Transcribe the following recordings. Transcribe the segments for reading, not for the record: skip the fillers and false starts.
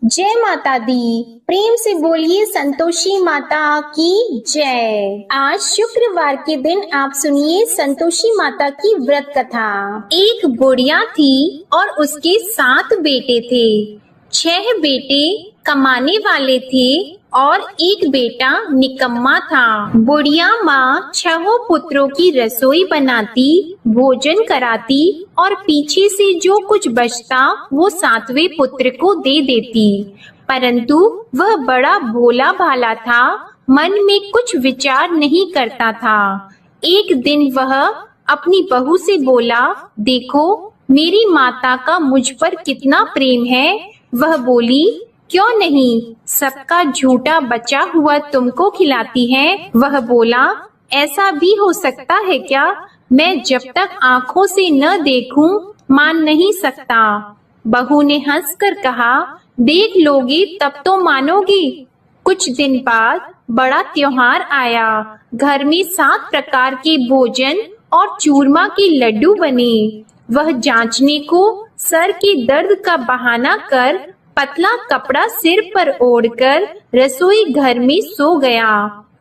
जय माता दी। प्रेम से बोलिए संतोषी माता की जय। आज शुक्रवार के दिन आप सुनिए संतोषी माता की व्रत कथा। एक बुढ़िया थी और उसके 7 बेटे थे। 6 बेटे कमाने वाले थे और एक बेटा निकम्मा था। बुढ़िया माँ 6 पुत्रों की रसोई बनाती, भोजन कराती और पीछे से जो कुछ बचता वो 7वें पुत्र को दे देती। परंतु वह बड़ा भोला भाला था, मन में कुछ विचार नहीं करता था। एक दिन वह अपनी बहू से बोला, देखो मेरी माता का मुझ पर कितना प्रेम है। वह बोली, क्यों नहीं, सबका झूठा बचा हुआ तुमको खिलाती है। वह बोला, ऐसा भी हो सकता है क्या? मैं जब तक आंखों से न देखूं मान नहीं सकता। बहू ने हंसकर कहा, देख लोगी तब तो मानोगी। कुछ दिन बाद बड़ा त्योहार आया। घर में 7 प्रकार के भोजन और चूरमा के लड्डू बने। वह जांचने को सर के दर्द का बहाना कर पतला कपड़ा सिर पर ओढ़कर रसोई घर में सो गया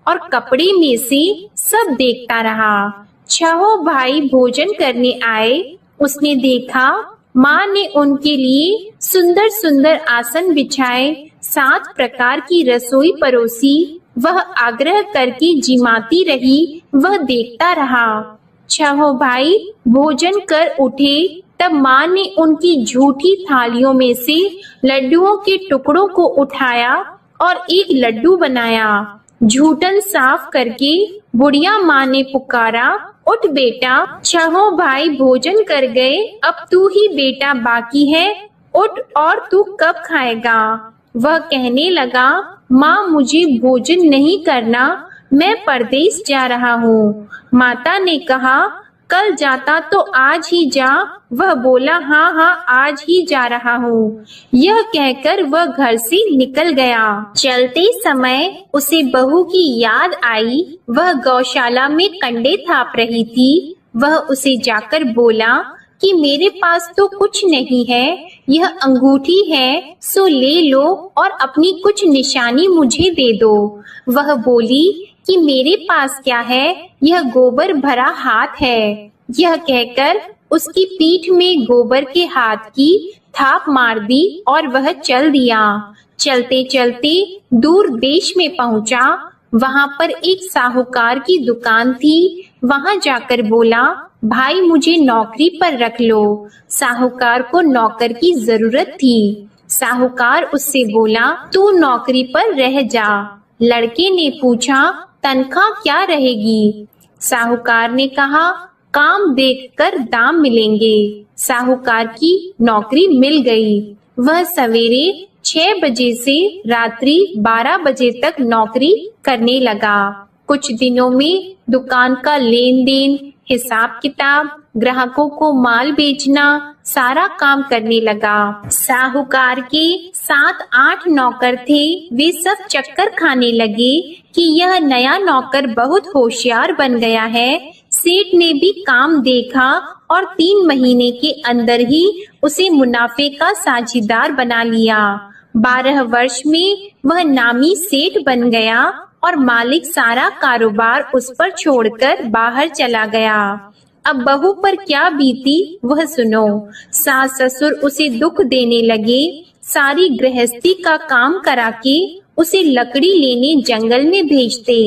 और कपड़े में से सब देखता रहा। 6 भाई भोजन करने आए। उसने देखा माँ ने उनके लिए सुंदर सुंदर आसन बिछाए, 7 प्रकार की रसोई परोसी। वह आग्रह करके जिमाती रही, वह देखता रहा। 6 भाई भोजन कर उठे तब माँ ने उनकी झूठी थालियों में से लड्डुओं के टुकड़ों को उठाया और एक लड्डू बनाया। झूठन साफ करके बुढ़िया माँ ने पुकारा, उठ बेटा, 6 भाई भोजन कर गए, अब तू ही बेटा बाकी है, उठ और तू कब खाएगा? वह कहने लगा, माँ मुझे भोजन नहीं करना, मैं परदेश जा रहा हूँ। माता ने कहा, कल जाता तो आज ही जा। वह बोला, हाँ हाँ आज ही जा रहा हूँ। यह कहकर वह घर से निकल गया। चलते समय उसे बहू की याद आई। वह गौशाला में कंडे थाप रही थी। वह उसे जाकर बोला कि मेरे पास तो कुछ नहीं है, यह अंगूठी है, सो ले लो और अपनी कुछ निशानी मुझे दे दो। वह बोली कि मेरे पास क्या है, यह गोबर भरा हाथ है। यह कहकर उसकी पीठ में गोबर के हाथ की थाप मार दी और वह चल दिया। चलते चलते दूर देश में पहुंचा। वहां पर एक साहूकार की दुकान थी। वहां जाकर बोला, भाई मुझे नौकरी पर रख लो। साहूकार को नौकर की जरूरत थी। साहूकार उससे बोला, तू नौकरी पर रह जा। लड़के ने पूछा, तनख्वाह क्या रहेगी? साहूकार ने कहा, काम देखकर दाम मिलेंगे। साहूकार की नौकरी मिल गई। वह सवेरे 6 बजे से रात्रि 12 बजे तक नौकरी करने लगा। कुछ दिनों में दुकान का लेन देन, हिसाब किताब, ग्राहकों को माल बेचना, सारा काम करने लगा। साहूकार के 7-8 नौकर थे। वे सब चक्कर खाने लगे कि यह नया नौकर बहुत होशियार बन गया है। सेठ ने भी काम देखा और 3 महीने के अंदर ही उसे मुनाफे का साझीदार बना लिया। 12 वर्ष में वह नामी सेठ बन गया और मालिक सारा कारोबार उस पर छोड़कर बाहर चला गया। अब बहू पर क्या बीती वह सुनो। सास ससुर उसे दुख देने लगे। सारी गृहस्थी का काम करा के उसे लकड़ी लेने जंगल में भेजते।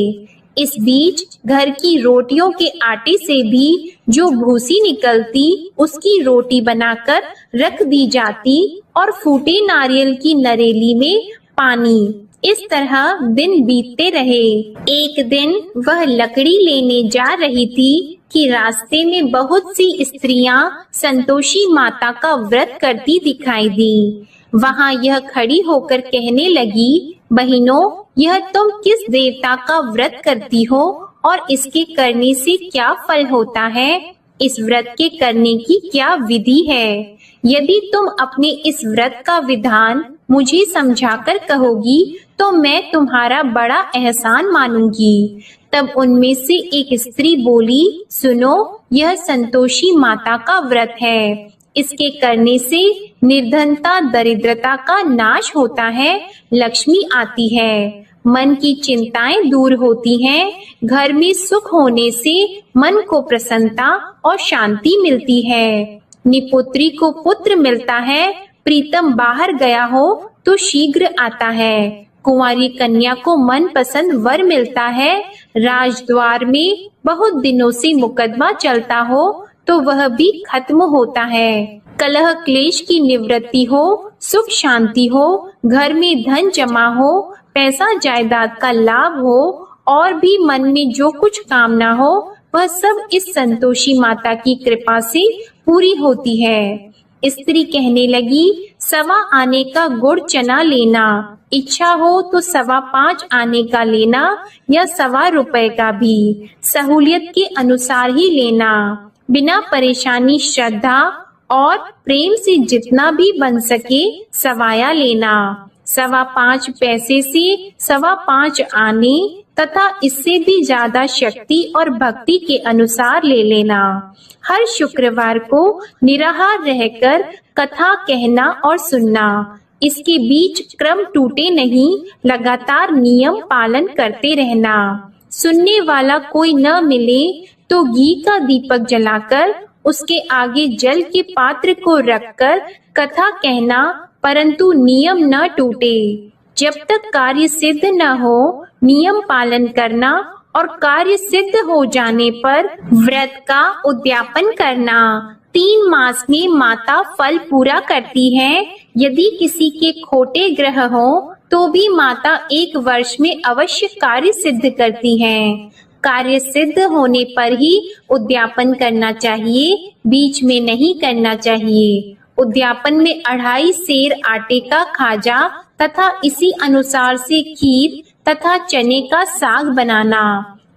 इस बीच घर की रोटियों के आटे से भी जो भूसी निकलती उसकी रोटी बनाकर रख दी जाती और फूटे नारियल की नरेली में पानी। इस तरह दिन बीतते रहे। एक दिन वह लकड़ी लेने जा रही थी कि रास्ते में बहुत सी स्त्रियां संतोषी माता का व्रत करती दिखाई दी। वहां यह खड़ी होकर कहने लगी, बहनों, यह तुम किस देवता का व्रत करती हो और इसके करने से क्या फल होता है? इस व्रत के करने की क्या विधि है? यदि तुम अपने इस व्रत का विधान मुझे समझाकर कहोगी तो मैं तुम्हारा बड़ा एहसान मानूंगी। तब उनमें से एक स्त्री बोली, सुनो, यह संतोषी माता का व्रत है। इसके करने से निर्धनता दरिद्रता का नाश होता है, लक्ष्मी आती है, मन की चिंताएं दूर होती हैं, घर में सुख होने से मन को प्रसन्नता और शांति मिलती है। निपुत्री को पुत्र मिलता है, प्रीतम बाहर गया हो तो शीघ्र आता है, कुंवारी कन्या को मन पसंद वर मिलता है, राजद्वार में बहुत दिनों से मुकदमा चलता हो तो वह भी खत्म होता है, कलह क्लेश की निवृत्ति हो, सुख शांति हो, घर में धन जमा हो, पैसा जायदाद का लाभ हो और भी मन में जो कुछ कामना हो वह सब इस संतोषी माता की कृपा से पूरी होती है। स्त्री कहने लगी, 1.25 आने का गुड़ चना लेना, इच्छा हो तो 5.25 आने का लेना या 1.25 रुपए का भी, सहूलियत के अनुसार ही लेना, बिना परेशानी श्रद्धा और प्रेम से जितना भी बन सके सवाया लेना, 5.25 पैसे से 5.25 आने तथा इससे भी ज्यादा शक्ति और भक्ति के अनुसार ले लेना। हर शुक्रवार को निराहार रहकर कथा कहना और सुनना, इसके बीच क्रम टूटे नहीं, लगातार नियम पालन करते रहना। सुनने वाला कोई न मिले तो घी का दीपक जलाकर उसके आगे जल के पात्र को रखकर कथा कहना, परंतु नियम न टूटे। जब तक कार्य सिद्ध न हो नियम पालन करना और कार्य सिद्ध हो जाने पर व्रत का उद्यापन करना। 3 मास में माता फल पूरा करती है। यदि किसी के खोटे ग्रह हो तो भी माता 1 वर्ष में अवश्य कार्य सिद्ध करती हैं। कार्य सिद्ध होने पर ही उद्यापन करना चाहिए, बीच में नहीं करना चाहिए। उद्यापन में 2.5 सेर आटे का खाजा तथा इसी अनुसार से खीर तथा चने का साग बनाना।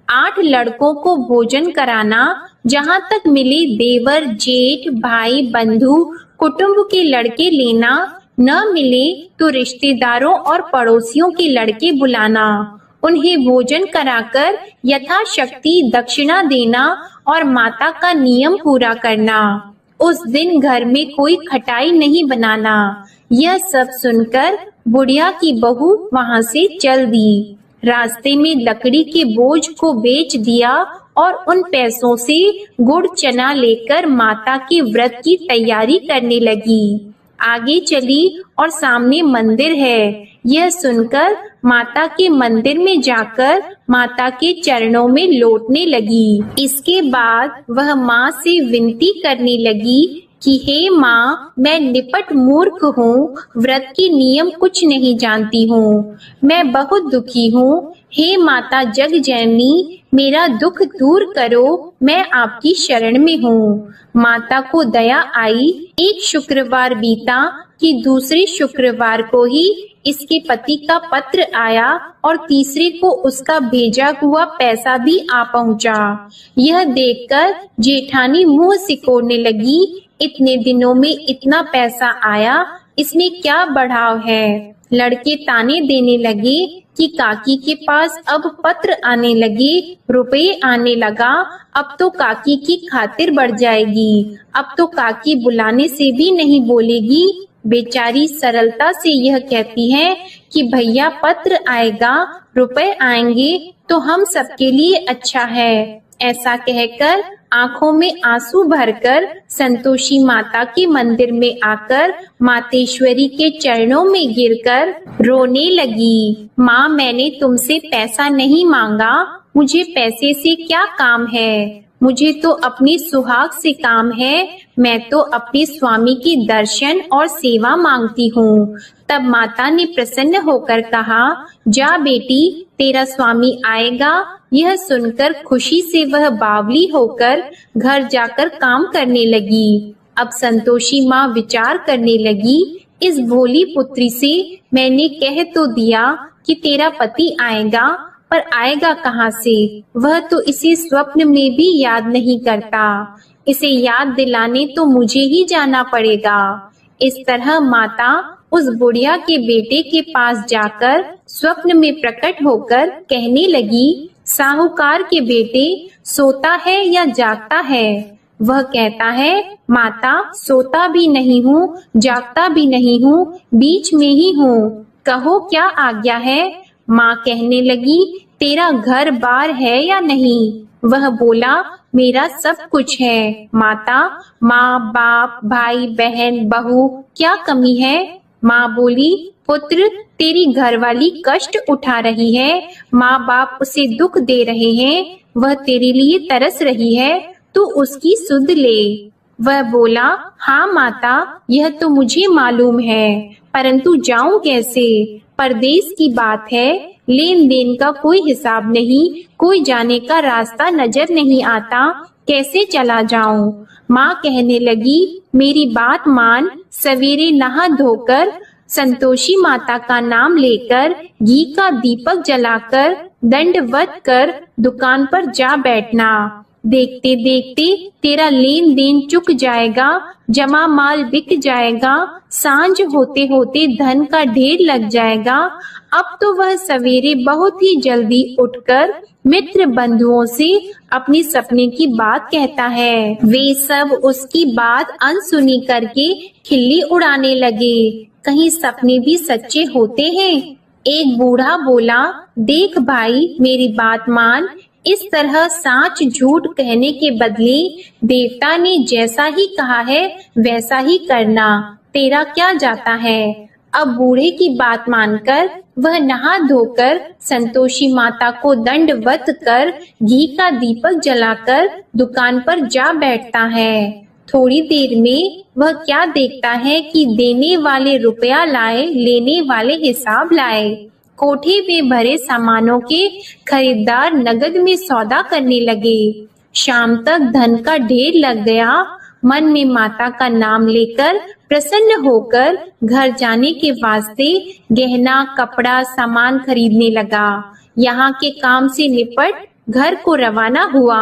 8 लड़कों को भोजन कराना, जहाँ तक मिले देवर जेठ भाई बंधु कुटुंब के लड़के लेना, न मिले तो रिश्तेदारों और पड़ोसियों के लड़के बुलाना, उन्हें भोजन कराकर यथाशक्ति दक्षिणा देना और माता का नियम पूरा करना। उस दिन घर में कोई खटाई नहीं बनाना। यह सब सुनकर बुढ़िया की बहू वहां से चल दी। रास्ते में लकड़ी के बोझ को बेच दिया और उन पैसों से गुड़ चना लेकर माता के व्रत की तैयारी करने लगी। आगे चली और सामने मंदिर है। यह सुनकर माता के मंदिर में जाकर माता के चरणों में लौटने लगी। इसके बाद वह माँ से विनती करने लगी कि हे माँ, मैं निपट मूर्ख हूँ, व्रत के नियम कुछ नहीं जानती हूँ, मैं बहुत दुखी हूँ। हे माता जग जननी, मेरा दुख दूर करो, मैं आपकी शरण में हूँ। माता को दया आई। एक शुक्रवार बीता कि दूसरे शुक्रवार को ही इसके पति का पत्र आया और तीसरे को उसका भेजा हुआ पैसा भी आ पहुँचा। यह देखकर जेठानी मुंह सिकोड़ने लगी। इतने दिनों में इतना पैसा आया, इसमें क्या बढ़ाव है। लड़के ताने देने लगे कि काकी के पास अब पत्र आने लगे, रुपए आने लगा, अब तो काकी की खातिर बढ़ जाएगी, अब तो काकी बुलाने से भी नहीं बोलेगी। बेचारी सरलता से यह कहती है कि भैया पत्र आएगा, रुपए आएंगे तो हम सबके लिए अच्छा है। ऐसा कहकर आंखों में आंसू भरकर संतोषी माता के मंदिर में आकर मातेश्वरी के चरणों में गिरकर रोने लगी। माँ, मैंने तुमसे पैसा नहीं मांगा, मुझे पैसे से क्या काम है, मुझे तो अपनी सुहाग से काम है, मैं तो अपने स्वामी की दर्शन और सेवा मांगती हूँ। तब माता ने प्रसन्न होकर कहा, जा बेटी, तेरा स्वामी आएगा। यह सुनकर खुशी से वह बावली होकर घर जाकर काम करने लगी। अब संतोषी माँ विचार करने लगी, इस भोली पुत्री से मैंने कह तो दिया कि तेरा पति आएगा, पर आएगा कहाँ से? वह तो इसे स्वप्न में भी याद नहीं करता। इसे याद दिलाने तो मुझे ही जाना पड़ेगा। इस तरह माता उस बुढ़िया के बेटे के पास जाकर स्वप्न में प्रकट होकर कहने लगी, साहूकार के बेटे, सोता है या जागता है? वह कहता है, माता सोता भी नहीं हूँ, जागता भी नहीं हूँ, बीच में ही हूँ, कहो क्या आज्ञा है। माँ कहने लगी, तेरा घर बार है या नहीं? वह बोला, मेरा सब कुछ है माता, माँ बाप भाई बहन बहू, क्या कमी है? माँ बोली, पुत्र तेरी घरवाली कष्ट उठा रही है, माँ बाप उसे दुख दे रहे हैं, वह तेरे लिए तरस रही है, तू उसकी सुध ले। वह बोला, हाँ माता, यह तो मुझे मालूम है, परंतु जाऊं कैसे? परदेश की बात है, लेन देन का कोई हिसाब नहीं, कोई जाने का रास्ता नजर नहीं आता, कैसे चला जाऊं? माँ कहने लगी, मेरी बात मान, सवेरे नहा धोकर संतोषी माता का नाम लेकर घी का दीपक जलाकर दंडवत कर दुकान पर जा बैठना। देखते देखते तेरा लेन देन चुक जाएगा, जमा माल बिक जाएगा, सांझ होते होते धन का ढेर लग जाएगा। अब तो वह सवेरे बहुत ही जल्दी उठकर मित्र बंधुओं से अपनी सपने की बात कहता है। वे सब उसकी बात अनसुनी करके खिल्ली उड़ाने लगे। कहीं सपने भी सच्चे होते हैं? एक बूढ़ा बोला, देख भाई मेरी बात मान, इस तरह साच झूठ कहने के बदले देवता ने जैसा ही कहा है वैसा ही करना, तेरा क्या जाता है। अब बूढ़े की बात मानकर वह नहा धोकर संतोषी माता को दंडवत कर घी का दीपक जलाकर दुकान पर जा बैठता है। थोड़ी देर में वह क्या देखता है कि देने वाले रुपया लाए, लेने वाले हिसाब लाए। कोठे में भरे सामानों के खरीदार नगद में सौदा करने लगे। शाम तक धन का ढेर लग गया। मन में माता का नाम लेकर प्रसन्न होकर घर जाने के वास्ते गहना कपड़ा सामान खरीदने लगा। यहाँ के काम से निपट घर को रवाना हुआ।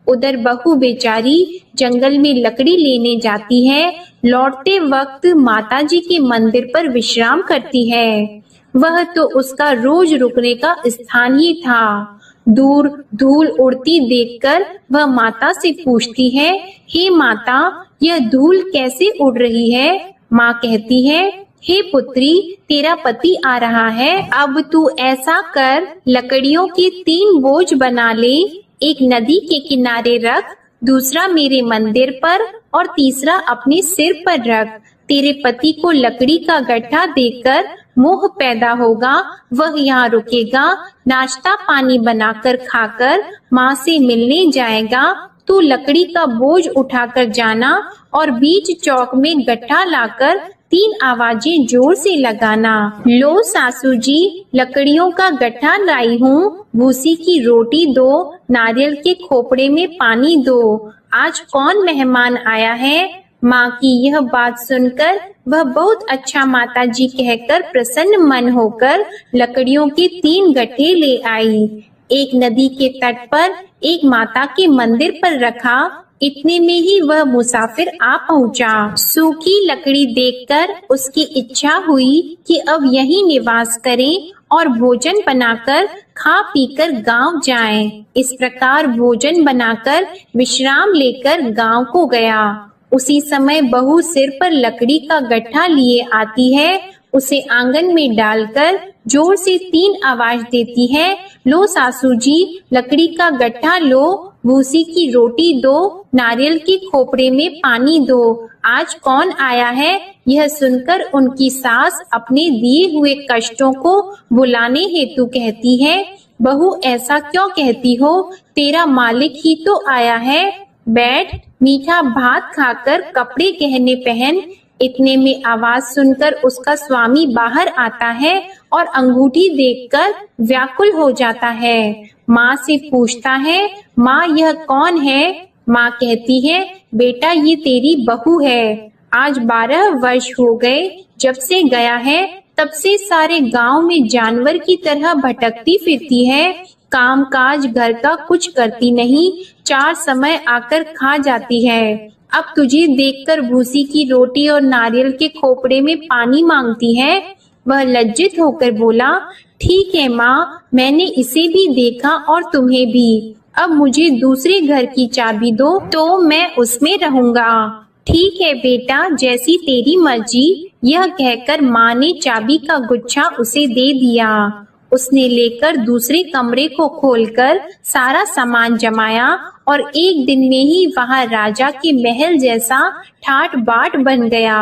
उधर बहू बेचारी जंगल में लकड़ी लेने जाती है। लौटते वक्त माताजी के मंदिर पर विश्राम करती है। वह तो उसका रोज रुकने का स्थान ही था। दूर धूल उड़ती देखकर वह माता से पूछती है, हे माता, यह धूल कैसे उड़ रही है? माँ कहती है, हे पुत्री, तेरा पति आ रहा है, अब तू ऐसा कर, लकड़ियों के 3 बोझ बना ले, एक नदी के किनारे रख, दूसरा मेरे मंदिर पर और तीसरा अपने सिर पर रख। तेरे पति को लकड़ी का गट्ठा देकर मोह पैदा होगा, वह यहाँ रुकेगा, नाश्ता पानी बनाकर खाकर माँ से मिलने जाएगा। तू लकड़ी का बोझ उठाकर जाना और बीच चौक में गट्ठा लाकर 3 आवाजें जोर से लगाना। लो सासू जी, लकड़ियों का गट्ठा लाई हूँ, भूसी की रोटी दो, नारियल के खोपड़े में पानी दो। आज कौन मेहमान आया है? माँ की यह बात सुनकर वह बहुत अच्छा माताजी कहकर प्रसन्न मन होकर लकड़ियों के 3 गट्ठे ले आई। एक नदी के तट पर एक माता के मंदिर पर रखा। इतने में ही वह मुसाफिर आ पहुँचा। सूखी लकड़ी देखकर उसकी इच्छा हुई कि अब यहीं निवास करें और भोजन बनाकर खा पीकर गांव जाएं। इस प्रकार भोजन बनाकर विश्राम लेकर गांव को गया। उसी समय बहू सिर पर लकड़ी का गट्ठा लिए आती है। उसे आंगन में डालकर जोर से 3 आवाज देती है, लो सासू जी, लकड़ी का गट्ठा लो, भूसी की रोटी दो, नारियल के खोपड़े में पानी दो। आज कौन आया है? यह सुनकर उनकी सास अपने दिए हुए कष्टों को भुलाने हेतु कहती है, बहू ऐसा क्यों कहती हो? तेरा मालिक ही तो आया है। बैठ, मीठा भात खाकर कपड़े गहने पहन। इतने में आवाज सुनकर उसका स्वामी बाहर आता है और अंगूठी देखकर व्याकुल हो जाता है। माँ से पूछता है, माँ यह कौन है? माँ कहती है, बेटा ये तेरी बहू है। आज 12 वर्ष हो गए जब से गया है, तब से सारे गांव में जानवर की तरह भटकती फिरती है। काम काज घर का कुछ करती नहीं, 4 समय आकर खा जाती है। अब तुझे देखकर भूसी की रोटी और नारियल के खोपड़े में पानी मांगती है। वह लज्जित होकर बोला, ठीक है माँ, मैंने इसे भी देखा और तुम्हें भी। अब मुझे दूसरे घर की चाबी दो तो मैं उसमें रहूंगा। ठीक है बेटा, जैसी तेरी मर्जी। यह कहकर माँ ने चाबी का गुच्छा उसे दे दिया। उसने लेकर दूसरे कमरे को खोलकर सारा सामान जमाया और एक दिन में ही वहाँ राजा के महल जैसा ठाट बाट बन गया।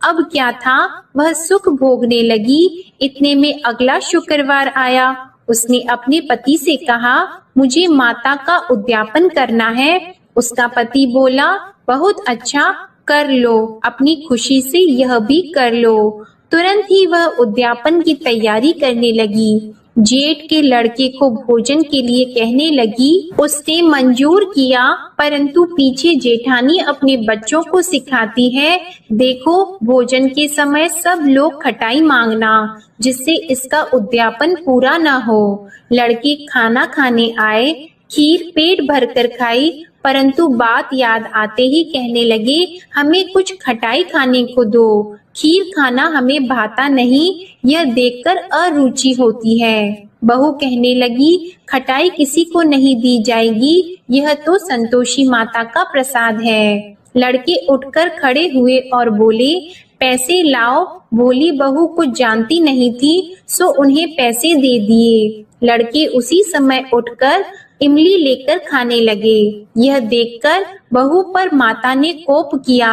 अब क्या था, वह सुख भोगने लगी। इतने में अगला शुक्रवार आया। उसने अपने पति से कहा, मुझे माता का उद्यापन करना है। उसका पति बोला, बहुत अच्छा, कर लो, अपनी खुशी से यह भी कर लो। तुरंत ही वह उद्यापन की तैयारी करने लगी। जेठ के लड़के को भोजन के लिए कहने लगी। उसने मंजूर किया, परंतु पीछे जेठानी अपने बच्चों को सिखाती है, देखो भोजन के समय सब लोग खटाई मांगना, जिससे इसका उद्यापन पूरा ना हो। लड़के खाना खाने आए, खीर पेट भरकर खाई, परंतु बात याद आते ही कहने लगे, हमें कुछ खटाई खाने को दो, खीर खाना हमें भाता नहीं, यह देखकर अरुचि होती है। बहू कहने लगी, खटाई किसी को नहीं दी जाएगी, यह तो संतोषी माता का प्रसाद है। लड़के उठकर खड़े हुए और बोले, पैसे लाओ। भोली बहू कुछ जानती नहीं थी, सो उन्हें पैसे दे दिए। लड़के उसी समय उठकर इमली लेकर खाने लगे। यह देखकर बहू पर माता ने कोप किया।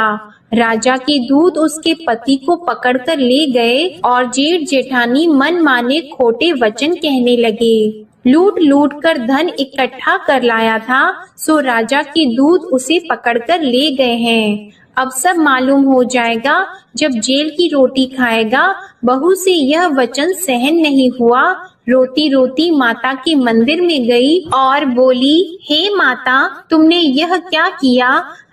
राजा के दूत उसके पति को पकड़कर ले गए और जेठ जेठानी मन माने खोटे वचन कहने लगे। लूट लूट कर धन इकट्ठा कर लाया था, सो राजा के दूत उसे पकड़कर ले गए हैं। अब सब मालूम हो जाएगा जब जेल की रोटी खाएगा। बहू से यह वचन सहन नहीं हुआ। रोती रोती माता के मंदिर में गई और बोली, हे माता, तुमने यह क्या किया?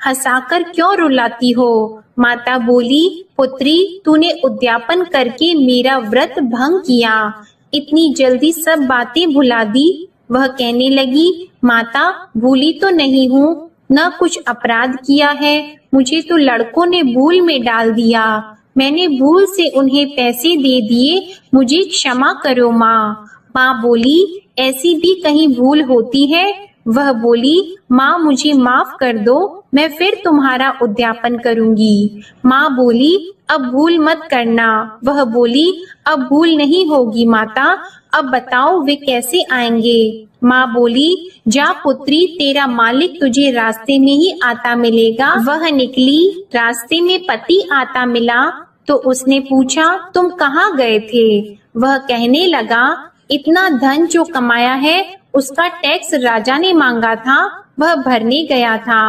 हंसाकर क्यों रुलाती हो? माता बोली, पुत्री, तूने उद्यापन करके मेरा व्रत भंग किया, इतनी जल्दी सब बातें भुला दी। वह कहने लगी, माता, भूली तो नहीं हूँ, न कुछ अपराध किया है, मुझे तो लड़कों ने भूल में डाल दिया। मैंने भूल से उन्हें पैसे दे दिए, मुझे क्षमा करो माँ। माँ बोली, ऐसी भी कहीं भूल होती है? वह बोली, माँ मुझे माफ कर दो, मैं फिर तुम्हारा उद्यापन करूंगी। माँ बोली, अब भूल मत करना। वह बोली, अब भूल नहीं होगी माता, अब बताओ वे कैसे आएंगे? माँ बोली, जा पुत्री, तेरा मालिक तुझे रास्ते में ही आता मिलेगा। वह निकली, रास्ते में पति आता मिला तो उसने पूछा, तुम कहाँ गए थे? वह कहने लगा, इतना धन जो कमाया है उसका टैक्स राजा ने मांगा था, वह भरने गया था।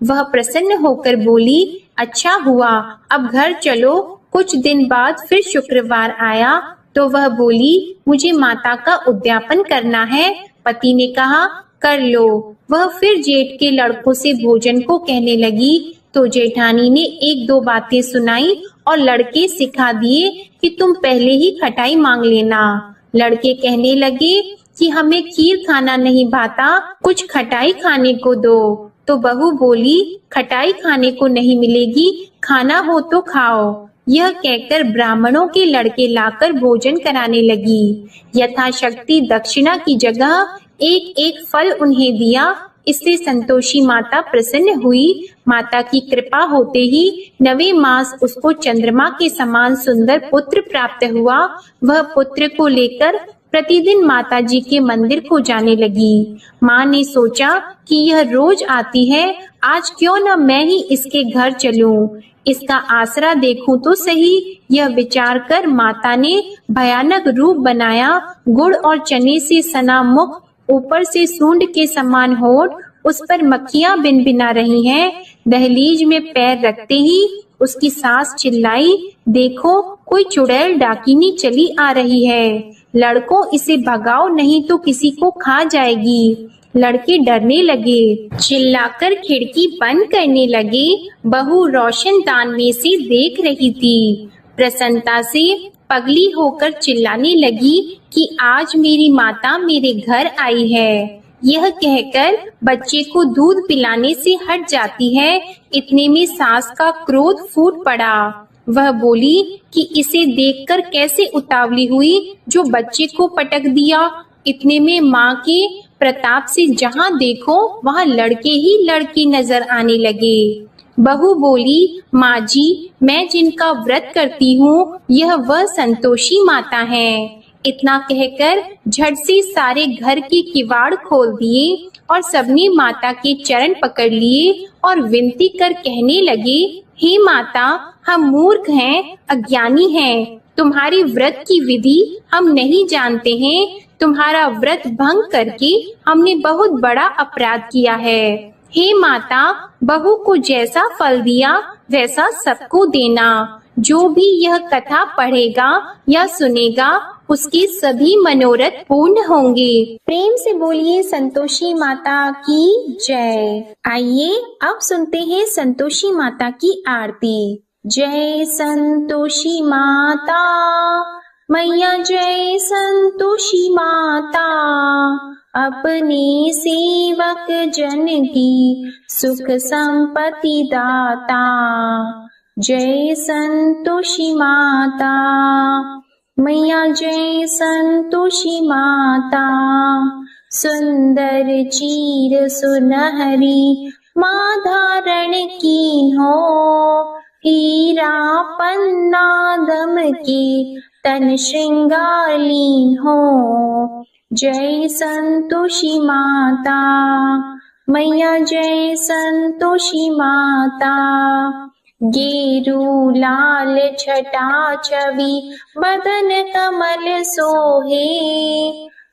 वह प्रसन्न होकर बोली, अच्छा हुआ, अब घर चलो। कुछ दिन बाद फिर शुक्रवार आया तो वह बोली, मुझे माता का उद्यापन करना है। पति ने कहा, कर लो। वह फिर जेठ के लड़कों से भोजन को कहने लगी तो जेठानी ने एक दो बातें सुनाई और लड़के सिखा दिए कि तुम पहले ही खटाई मांग लेना। लड़के कहने लगे कि हमें खीर खाना नहीं भाता, कुछ खटाई खाने को दो। तो बहू बोली, खटाई खाने को नहीं मिलेगी, खाना हो तो खाओ। यह कहकर ब्राह्मणों के लड़के लाकर भोजन कराने लगी। यथाशक्ति दक्षिणा की जगह एक एक फल उन्हें दिया। इससे संतोषी माता प्रसन्न हुई। माता की कृपा होते ही 9वें मास उसको चंद्रमा के समान सुंदर पुत्र प्राप्त हुआ। वह पुत्र को लेकर प्रतिदिन माता जी के मंदिर को जाने लगी। माँ ने सोचा कि यह रोज आती है, आज क्यों न मैं ही इसके घर चलूं, इसका आसरा देखूं तो सही। यह विचार कर माता ने भयानक रूप बनाया। गुड़ और चने से सना मुख, ऊपर से सूंड के समान होठ, उस पर मक्खियां भिनभिना रही हैं। दहलीज में पैर रखते ही उसकी सास चिल्लाई, देखो कोई चुड़ैल डाकिनी चली आ रही है, लड़कों इसे भगाओ नहीं तो किसी को खा जाएगी। लड़के डरने लगे, चिल्लाकर खिड़की बंद करने लगे। बहू रोशनदान में से देख रही थी। प्रसन्नता से पगली होकर चिल्लाने लगी कि आज मेरी माता मेरे घर आई है। यह कहकर बच्चे को दूध पिलाने से हट जाती है। इतने में सास का क्रोध फूट पड़ा। वह बोली कि इसे देखकर कैसे उतावली हुई जो बच्चे को पटक दिया। इतने में माँ के प्रताप से जहाँ देखो वहाँ लड़के ही लड़की नजर आने लगे। बहू बोली, माँ जी, मैं जिनका व्रत करती हूँ यह वह संतोषी माता है। इतना कहकर झट से सारे घर के किवाड़ खोल दिए और सबने माता के चरण पकड़ लिए और विनती कर कहने लगे, हे माता, हम मूर्ख हैं, अज्ञानी हैं, तुम्हारी व्रत की विधि हम नहीं जानते हैं। तुम्हारा व्रत भंग करके हमने बहुत बड़ा अपराध किया है। हे माता, बहू को जैसा फल दिया वैसा सबको देना। जो भी यह कथा पढ़ेगा या सुनेगा उसके सभी मनोरथ पूर्ण होंगे। प्रेम से बोलिए संतोषी माता की जय। आइए अब सुनते हैं संतोषी माता की आरती। जय संतोषी माता मैया, जय संतोषी माता, अपने सेवक जन की सुख संपत्ति दाता। जय संतोषी माता मैया, जय संतोषी माता, सुंदर चीर सुनहरी माँ धारण की हो। हीरा पन्ना दम के तन श्रृंगार लीन हो। जय संतोषी माता मैया, जय संतोषी माता, गेरू लाल छटा छवि बदन कमल सोहे।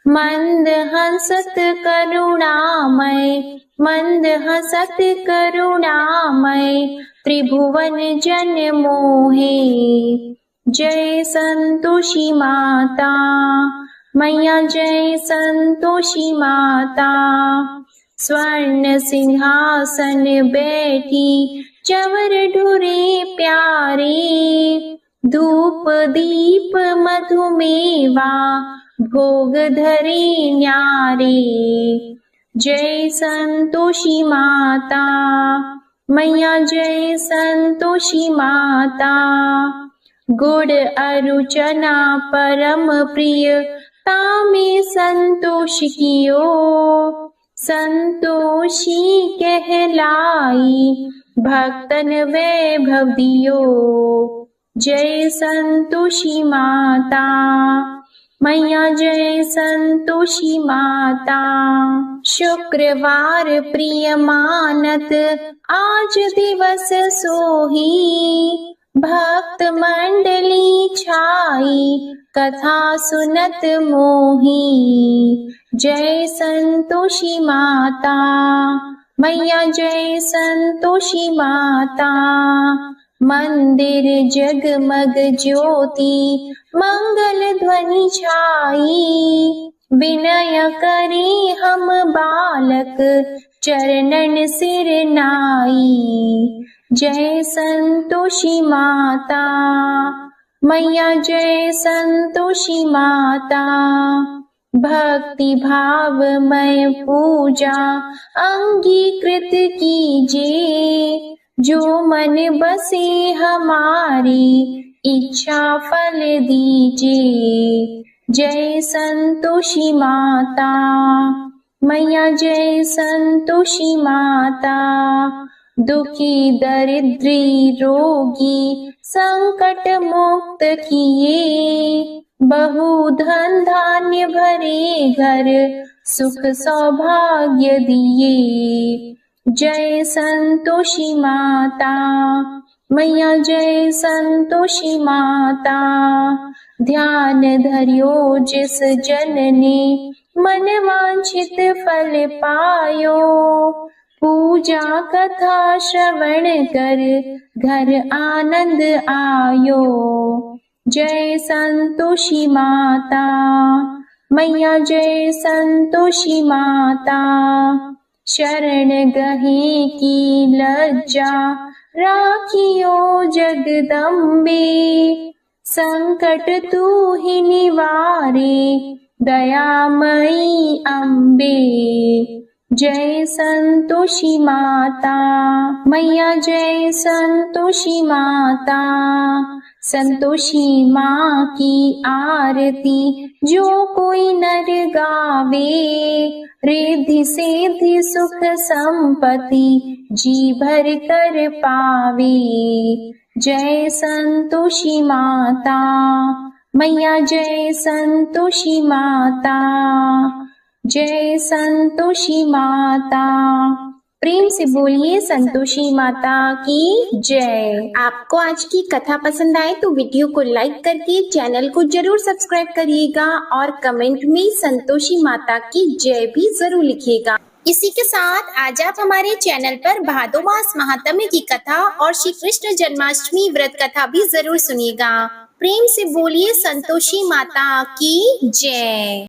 मंद हंसत करुणामय, मंद हंसत करुणामय, त्रिभुवन जन मोहे। जय संतोषी माता मैया, जय संतोषी माता, स्वर्ण सिंहासन बैठी चवर ढुरे प्यारे। धूप दीप मधुमेवा भोग धरे न्यारे। जय संतोषी माता मैया, जय संतोषी माता, गुड़ अरु चना परम प्रिय तामे संतोष कियो। संतोषी कहलाई भक्तन वैभव दियो। जय संतोषी माता मैया, जय संतोषी माता, शुक्रवार प्रिय मानत आज दिवस सोही। भक्त मंडली छाई कथा सुनत मोही। जय संतोषी माता मैया, जय संतोषी माता, मंदिर जगमग ज्योति मंगल ध्वनि छाई। विनय करे हम बालक चरणन सिर नाई। जय संतोषी माता मैया, जय संतोषी माता, भक्ति भावमय पूजा अंगीकृत कीजिए। जो मन बसे हमारी इच्छा फल दीजिए। जय संतोषी माता मैया, जय संतोषी माता, दुखी दरिद्री रोगी संकट मुक्त किए। बहु धन धान्य भरे घर सुख सौभाग्य दिए। जय संतोषी माता मैया, जय संतोषी माता, ध्यान धरियो जिस जन ने मन वांछित फल पायो। पूजा कथा श्रवण कर घर आनंद आयो। जय संतोषी माता मैया, जय संतोषी माता, शरण गहे की लज्जा राखियो जगदम्बे। संकट तू ही निवारे दयामयी अम्बे। जय संतोषी माता। मैया जय संतोषी माता। संतोषी माँ की आरती जो कोई नर गावे, रिद्धि सिद्धि सुख संपत्ति जी भर कर पावे। जय संतोषी माता। मैया जय संतोषी माता। जय संतोषी माता। प्रेम से बोलिए संतोषी माता की जय। आपको आज की कथा पसंद आए तो वीडियो को लाइक करके चैनल को जरूर सब्सक्राइब करिएगा और कमेंट में संतोषी माता की जय भी जरूर लिखिएगा। इसी के साथ आज आप हमारे चैनल पर भादो मास महात्म्य की कथा और श्री कृष्ण जन्माष्टमी व्रत कथा भी जरूर सुनिएगा। प्रेम से बोलिए संतोषी माता की जय।